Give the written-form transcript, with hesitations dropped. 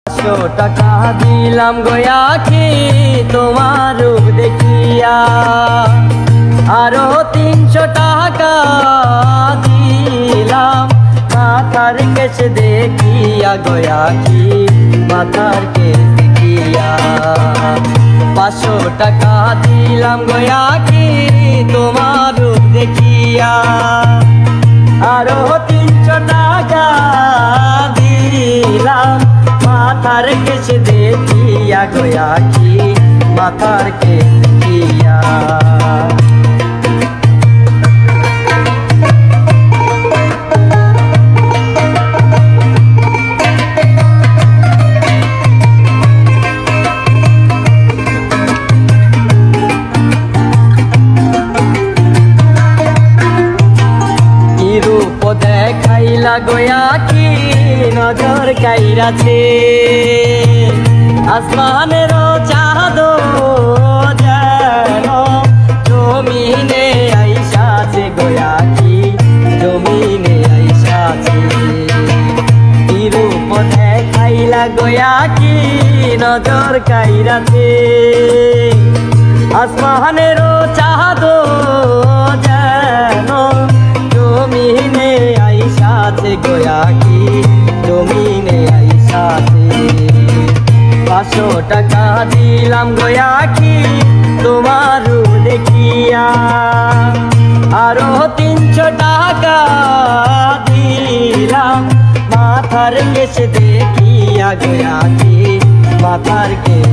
টাকা দিলাম গয়াকি তোমার রূপ দেখিয়া, আরো 300 টাকা দিলাম মাথার কেশ দেখিয়া গয়াকি মাথার কেশ দেখিয়া। 500 টাকা দিলাম গয়াকি তোমার রূপ দেখিয়া, আরো 300 টাকা দিলাম মাথার কেশ দেখিয়া গয়াকি মাথার কেশ দেখিয়া। রূপ দেখাইলা গয়াকি নজর কাইরাছে, আসমানের চাঁদ যেন জমিনে আইসাছে গয়াকি জমিনে আইসাছে। রূপ দেখাইলা গয়াকি নজর কাইরাছে, আসমানের চাঁদ যেন জমিনে আইসাছে গয়াকি জমিনে আইসাছে। 500 টাকা দিলাম গয়াকি তোমার রূপ দেখিয়া, আরো 300 টাকা দিলাম মাথার কেশ দেখিয়া গয়াকি মাথার কেশ